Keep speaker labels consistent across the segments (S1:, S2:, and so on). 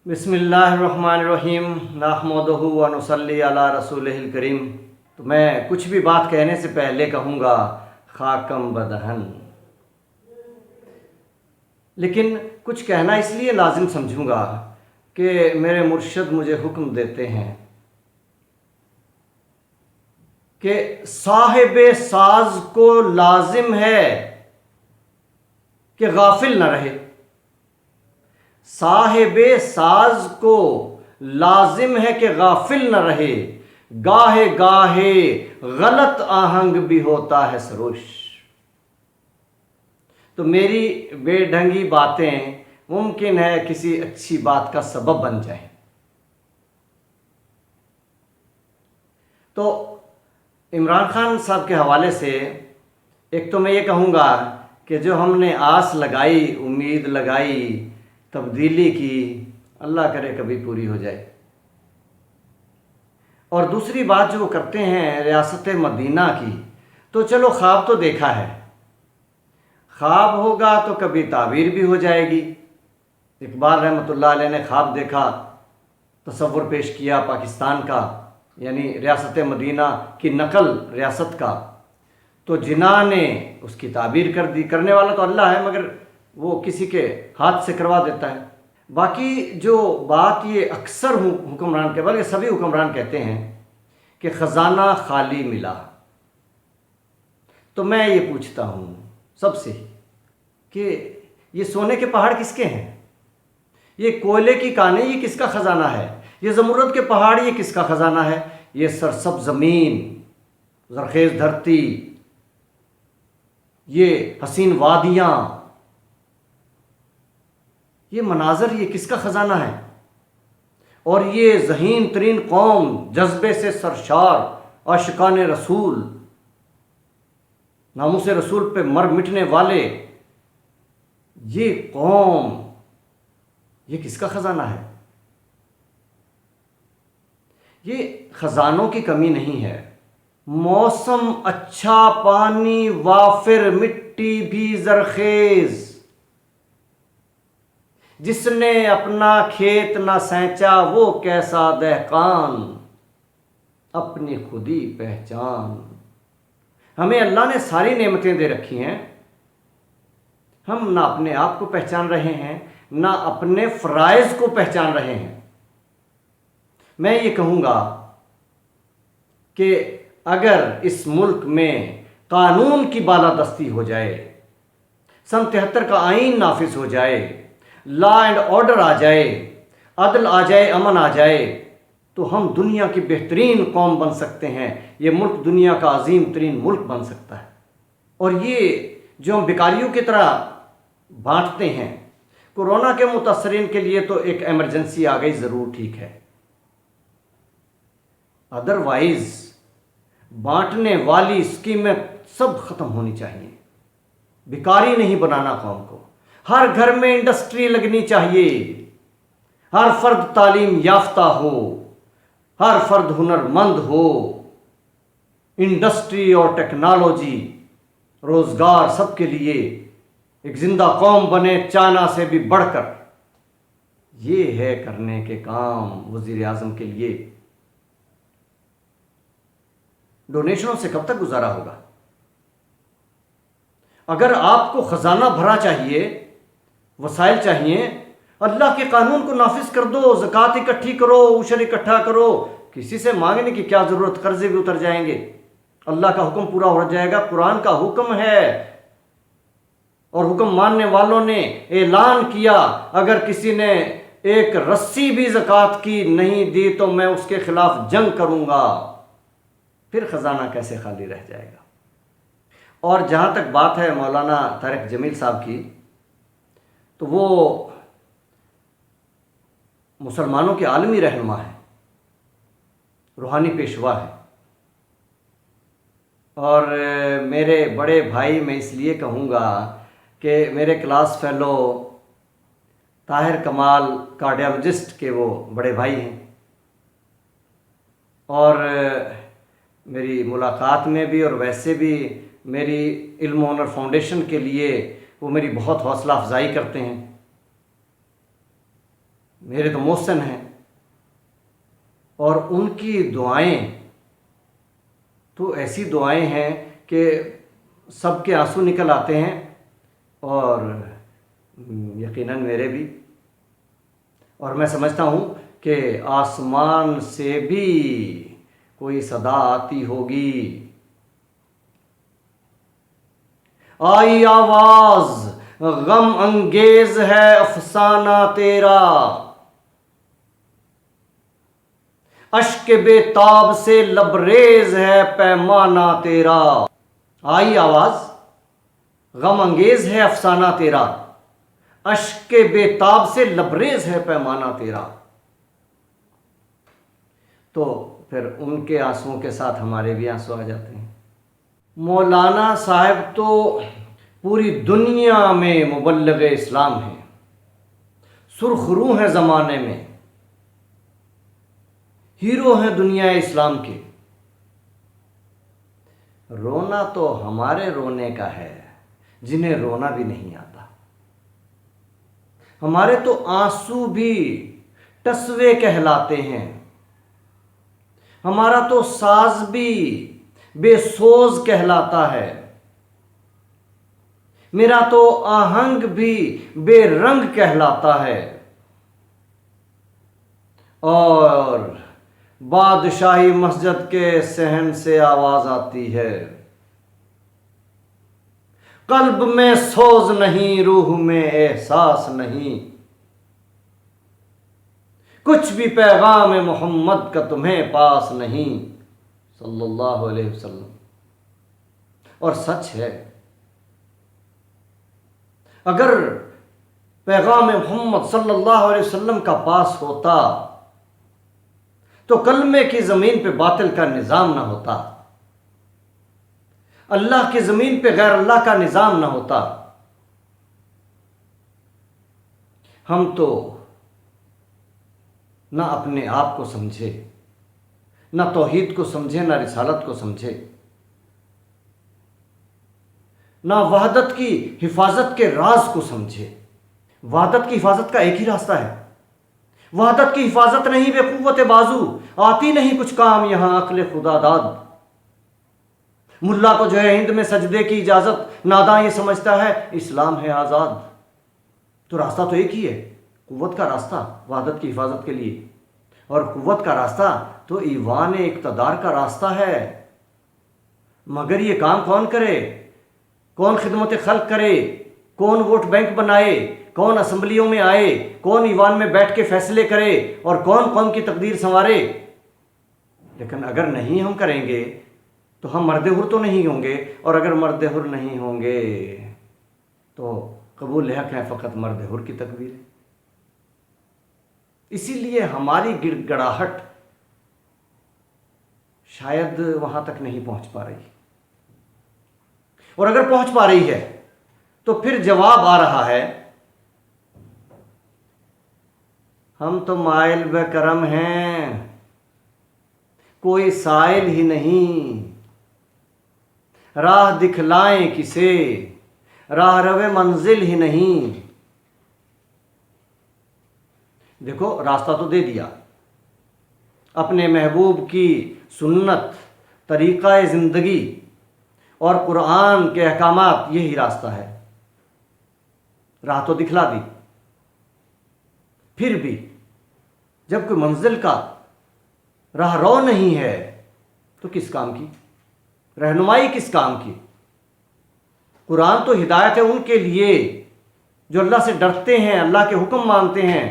S1: بسم اللہ الرحمن الرحیم نحمدہ و نصلی علی رسولہ الکریم۔ تو میں کچھ بھی بات کہنے سے پہلے کہوں گا خاکم بدہن، لیکن کچھ کہنا اس لیے لازم سمجھوں گا کہ میرے مرشد مجھے حکم دیتے ہیں کہ صاحب ساز کو لازم ہے کہ غافل نہ رہے، صاحب ساز کو لازم ہے کہ غافل نہ رہے، گاہے گاہے غلط آہنگ بھی ہوتا ہے سروش۔ تو میری بے ڈھنگی باتیں ممکن ہے کسی اچھی بات کا سبب بن جائیں۔ تو عمران خان صاحب کے حوالے سے ایک تو میں یہ کہوں گا کہ جو ہم نے آس لگائی، امید لگائی، تبدیلی کی، اللہ کرے کبھی پوری ہو جائے۔ اور دوسری بات جو وہ کرتے ہیں ریاست مدینہ کی، تو چلو خواب تو دیکھا ہے، خواب ہوگا تو کبھی تعبیر بھی ہو جائے گی۔ اقبال رحمۃ اللہ علیہ نے خواب دیکھا، تصور پیش کیا پاکستان کا، یعنی ریاست مدینہ کی نقل ریاست کا، تو جناح نے اس کی تعبیر کر دی۔ کرنے والا تو اللہ ہے، مگر وہ کسی کے ہاتھ سے کروا دیتا ہے۔ باقی جو بات یہ اکثر حکمران کے بلکہ سبھی حکمران کہتے ہیں کہ خزانہ خالی ملا، تو میں یہ پوچھتا ہوں سب سے کہ یہ سونے کے پہاڑ کس کے ہیں؟ یہ کوئلے کی کانیں یہ کس کا خزانہ ہے؟ یہ زمرد کے پہاڑ یہ کس کا خزانہ ہے؟ یہ سرسبز زمین، زرخیز دھرتی، یہ حسین وادیاں، یہ مناظر یہ کس کا خزانہ ہے؟ اور یہ ذہین ترین قوم، جذبے سے سرشار، عاشقان رسول، ناموس رسول پہ مر مٹنے والے، یہ قوم یہ کس کا خزانہ ہے؟ یہ خزانوں کی کمی نہیں ہے، موسم اچھا، پانی وافر، مٹی بھی زرخیز، جس نے اپنا کھیت نہ سینچا وہ کیسا دہقان، اپنی خودی پہچان۔ ہمیں اللہ نے ساری نعمتیں دے رکھی ہیں، ہم نہ اپنے آپ کو پہچان رہے ہیں، نہ اپنے فرائض کو پہچان رہے ہیں۔ میں یہ کہوں گا کہ اگر اس ملک میں قانون کی بالادستی ہو جائے، سن 73 کا آئین نافذ ہو جائے، لا اینڈ آرڈر آ جائے، عدل آ جائے، امن آ جائے، تو ہم دنیا کی بہترین قوم بن سکتے ہیں۔ یہ ملک دنیا کا عظیم ترین ملک بن سکتا ہے۔ اور یہ جو ہم بیکاریوں کی طرح بانٹتے ہیں، کورونا کے متاثرین کے لیے تو ایک ایمرجنسی آ گئی، ضرور ٹھیک ہے، ادروائز بانٹنے والی اسکیمیں سب ختم ہونی چاہیے۔ بیکاری نہیں بنانا قوم کو، ہر گھر میں انڈسٹری لگنی چاہیے، ہر فرد تعلیم یافتہ ہو، ہر فرد ہنر مند ہو، انڈسٹری اور ٹیکنالوجی، روزگار سب کے لیے، ایک زندہ قوم بنے چائنا سے بھی بڑھ کر۔ یہ ہے کرنے کے کام وزیر اعظم کے لیے۔ ڈونیشنوں سے کب تک گزارا ہوگا؟ اگر آپ کو خزانہ بھرا چاہیے، وسائل چاہیے، اللہ کے قانون کو نافذ کر دو، زکوٰۃ اکٹھی کرو، عشر اکٹھا کرو، کسی سے مانگنے کی کیا ضرورت؟ قرضے بھی اتر جائیں گے، اللہ کا حکم پورا ہو جائے گا۔ قرآن کا حکم ہے، اور حکم ماننے والوں نے اعلان کیا اگر کسی نے ایک رسی بھی زکوٰۃ کی نہیں دی تو میں اس کے خلاف جنگ کروں گا۔ پھر خزانہ کیسے خالی رہ جائے گا؟ اور جہاں تک بات ہے مولانا طارق جمیل صاحب کی، تو وہ مسلمانوں کے عالمی رہنما ہیں، روحانی پیشوا ہیں، اور میرے بڑے بھائی، میں اس لیے کہوں گا کہ میرے کلاس فیلو طاہر کمال کارڈیالوجسٹ کے وہ بڑے بھائی ہیں، اور میری ملاقات میں بھی اور ویسے بھی میری علم و ہنر فاؤنڈیشن کے لیے وہ میری بہت حوصلہ افزائی کرتے ہیں۔ میرے تو محسن ہیں، اور ان کی دعائیں تو ایسی دعائیں ہیں کہ سب کے آنسو نکل آتے ہیں، اور یقیناً میرے بھی، اور میں سمجھتا ہوں کہ آسمان سے بھی کوئی صدا آتی ہوگی۔ آئی آواز غم انگیز ہے افسانہ تیرا، اشک بے تاب سے لبریز ہے پیمانہ تیرا۔ آئی آواز غم انگیز ہے افسانہ تیرا، اشک بے تاب سے لبریز ہے پیمانہ تیرا۔ تو پھر ان کے آنسوؤں کے ساتھ ہمارے بھی آنسو آ جاتے ہیں۔ مولانا صاحب تو پوری دنیا میں مبلغ اسلام ہیں، سرخ روح ہیں زمانے میں، ہیرو ہیں دنیا اسلام کے۔ رونا تو ہمارے رونے کا ہے جنہیں رونا بھی نہیں آتا، ہمارے تو آنسو بھی ٹسوے کہلاتے ہیں، ہمارا تو ساز بھی بے سوز کہلاتا ہے، میرا تو آہنگ بھی بے رنگ کہلاتا ہے، اور بادشاہی مسجد کے صحن سے آواز آتی ہے، قلب میں سوز نہیں، روح میں احساس نہیں، کچھ بھی پیغام محمد کا تمہیں پاس نہیں، صلی اللہ علیہ وسلم۔ اور سچ ہے، اگر پیغام محمد صلی اللہ علیہ وسلم کا پاس ہوتا تو کلمے کی زمین پہ باطل کا نظام نہ ہوتا، اللہ کی زمین پہ غیر اللہ کا نظام نہ ہوتا۔ ہم تو نہ اپنے آپ کو سمجھے، نہ توحید کو سمجھے، نہ رسالت کو سمجھے، نہ وحدت کی حفاظت کے راز کو سمجھے۔ وحدت کی حفاظت کا ایک ہی راستہ ہے، وحدت کی حفاظت نہیں بے قوت بازو، آتی نہیں کچھ کام یہاں عقل خدا داد۔ ملا کو جو ہے ہند میں سجدے کی اجازت، ناداں یہ سمجھتا ہے اسلام ہے آزاد۔ تو راستہ تو ایک ہی ہے، قوت کا راستہ وحدت کی حفاظت کے لیے، اور قوت کا راستہ تو ایوان اقتدار کا راستہ ہے۔ مگر یہ کام کون کرے؟ کون خدمت خلق کرے؟ کون ووٹ بینک بنائے؟ کون اسمبلیوں میں آئے؟ کون ایوان میں بیٹھ کے فیصلے کرے؟ اور کون قوم کی تقدیر سنوارے؟ لیکن اگر نہیں ہم کریں گے تو ہم مرد حر تو نہیں ہوں گے، اور اگر مرد حر نہیں ہوں گے تو قبول حق ہے فقط مرد حر کی تکبیر۔ اسی لیے ہماری گڑ گڑاہٹ شاید وہاں تک نہیں پہنچ پا رہی، اور اگر پہنچ پا رہی ہے تو پھر جواب آ رہا ہے، ہم تو مائل بے کرم ہیں، کوئی سائل ہی نہیں، راہ دکھلائیں کسے، راہ رو منزل ہی نہیں۔ دیکھو راستہ تو دے دیا، اپنے محبوب کی سنت، طریقہ زندگی اور قرآن کے احکامات، یہی راستہ ہے، راہ تو دکھلا دی۔ پھر بھی جب کوئی منزل کا راہ رو نہیں ہے تو کس کام کی رہنمائی، کس کام کی؟ قرآن تو ہدایت ہے ان کے لیے جو اللہ سے ڈرتے ہیں، اللہ کے حکم مانتے ہیں،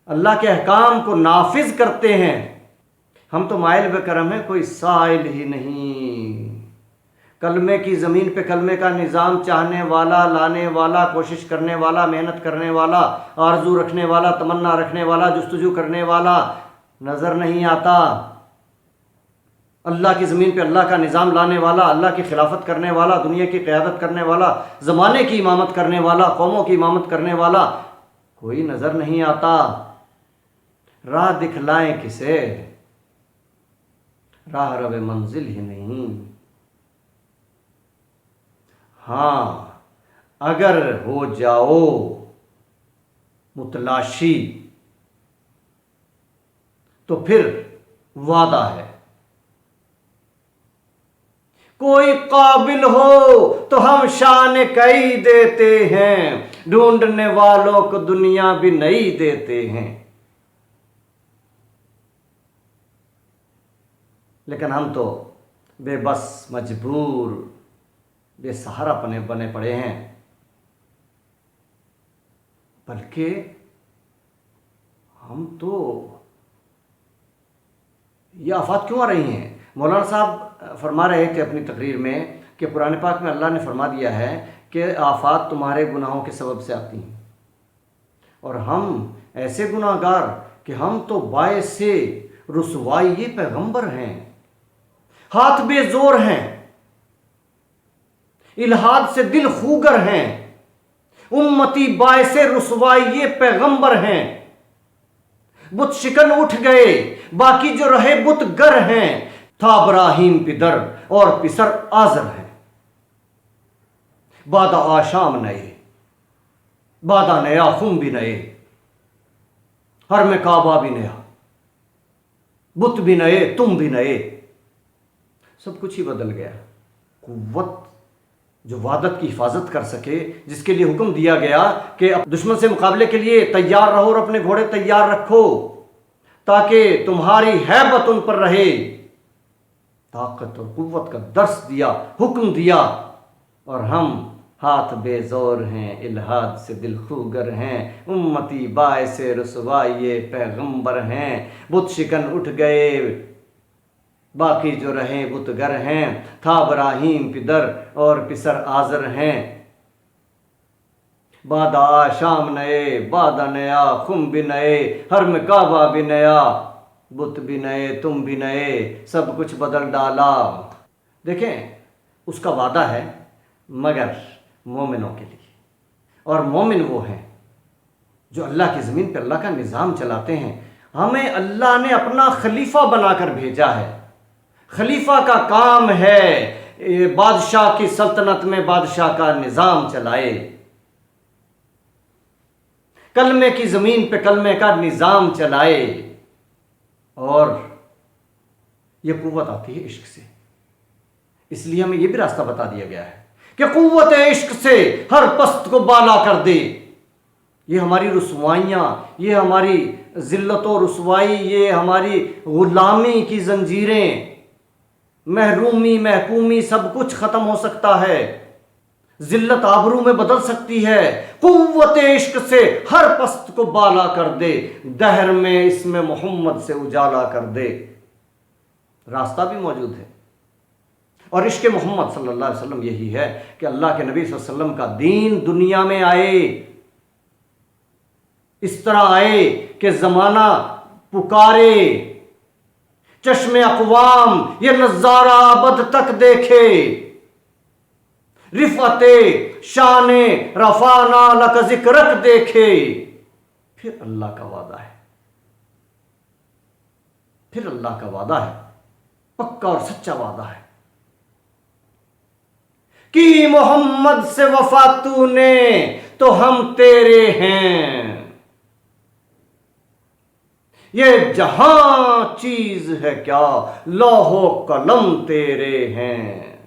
S1: اللہ کے احکام کو نافذ کرتے ہیں۔ ہم تو مائل بے کرم ہیں، کوئی سائل ہی نہیں، کلمے کی زمین پہ کلمے کا نظام چاہنے والا، لانے والا، کوشش کرنے والا، محنت کرنے والا، آرزو رکھنے والا، تمنا رکھنے والا، جستجو کرنے والا نظر نہیں آتا۔ اللہ کی زمین پہ اللہ کا نظام لانے والا، اللہ کی خلافت کرنے والا، دنیا کی قیادت کرنے والا، زمانے کی امامت کرنے والا، قوموں کی امامت کرنے والا کوئی نظر نہیں آتا۔ راہ دکھلائیں کسے، راہ رو منزل ہی نہیں۔ ہاں اگر ہو جاؤ متلاشی تو پھر وعدہ ہے۔ کوئی قابل ہو تو ہم شان کئی دیتے ہیں، ڈھونڈنے والوں کو دنیا بھی نہیں دیتے ہیں۔ لیکن ہم تو بے بس، مجبور، بے سہارا بنے پڑے ہیں۔ بلکہ ہم تو یہ آفات کیوں آ رہی ہیں؟ مولانا صاحب فرما رہے تھے اپنی تقریر میں کہ قرآن پاک میں اللہ نے فرما دیا ہے کہ آفات تمہارے گناہوں کے سبب سے آتی ہیں، اور ہم ایسے گناہ گار کہ ہم تو باعث رسوائی پیغمبر ہیں، ہاتھ بے زور ہیں، الحاد سے دل خوگر ہیں، امتی باعث رسوائی پیغمبر ہیں، بت شکن اٹھ گئے، باقی جو رہے بت گر ہیں، تھا ابراہیم پدر اور پسر آزر ہیں، بادہ آشام نئے، بادہ نیا خم بھی نئے، حرم کعبہ بھی نیا، بت بھی نئے، تم بھی نئے، سب کچھ ہی بدل گیا۔ قوت جو وحدت کی حفاظت کر سکے، جس کے لیے حکم دیا گیا کہ دشمن سے مقابلے کے لیے تیار رہو اور اپنے گھوڑے تیار رکھو تاکہ تمہاری ہیبت ان پر رہے، طاقت اور قوت کا درس دیا، حکم دیا، اور ہم ہاتھ بے زور ہیں، الحاد سے دل خوگر ہیں، امتی باعث رسوائی پیغمبر ہیں، بت شکن اٹھ گئے، باقی جو رہیں بت گر ہیں، تھا ابراہیم پدر اور پسر آزر ہیں، بادہ آشام نئے، بادہ نیا خم بھی نئے، حرم کعبہ بھی نیا، بت بھی نئے، تم بھی نئے، سب کچھ بدل ڈالا۔ دیکھیں، اس کا وعدہ ہے مگر مومنوں کے لیے، اور مومن وہ ہیں جو اللہ کی زمین پہ اللہ کا نظام چلاتے ہیں۔ ہمیں اللہ نے اپنا خلیفہ بنا کر بھیجا ہے۔ خلیفہ کا کام ہے بادشاہ کی سلطنت میں بادشاہ کا نظام چلائے، کلمے کی زمین پہ کلمے کا نظام چلائے، اور یہ قوت آتی ہے عشق سے۔ اس لیے ہمیں یہ بھی راستہ بتا دیا گیا ہے کہ قوت عشق سے ہر پست کو بالا کر دے۔ یہ ہماری رسوائیاں، یہ ہماری ذلت و رسوائی، یہ ہماری غلامی کی زنجیریں، محرومی، محکومی، سب کچھ ختم ہو سکتا ہے، ذلت آبرو میں بدل سکتی ہے۔ قوت عشق سے ہر پست کو بالا کر دے، دہر میں اسم محمد سے اجالا کر دے۔ راستہ بھی موجود ہے، اور عشق محمد صلی اللہ علیہ وسلم یہی ہے کہ اللہ کے نبی صلی اللہ علیہ وسلم کا دین دنیا میں آئے، اس طرح آئے کہ زمانہ پکارے، چشم اقوام یہ نظارہ ابد تک دیکھے، رفعت شان رفعنا لک ذکرک دیکھے۔ پھر اللہ کا وعدہ ہے، پھر اللہ کا وعدہ ہے، پکا اور سچا وعدہ ہے کہ محمد سے وفا تو نے تو ہم تیرے ہیں، یہ جہاں چیز ہے کیا لوح و قلم تیرے ہیں۔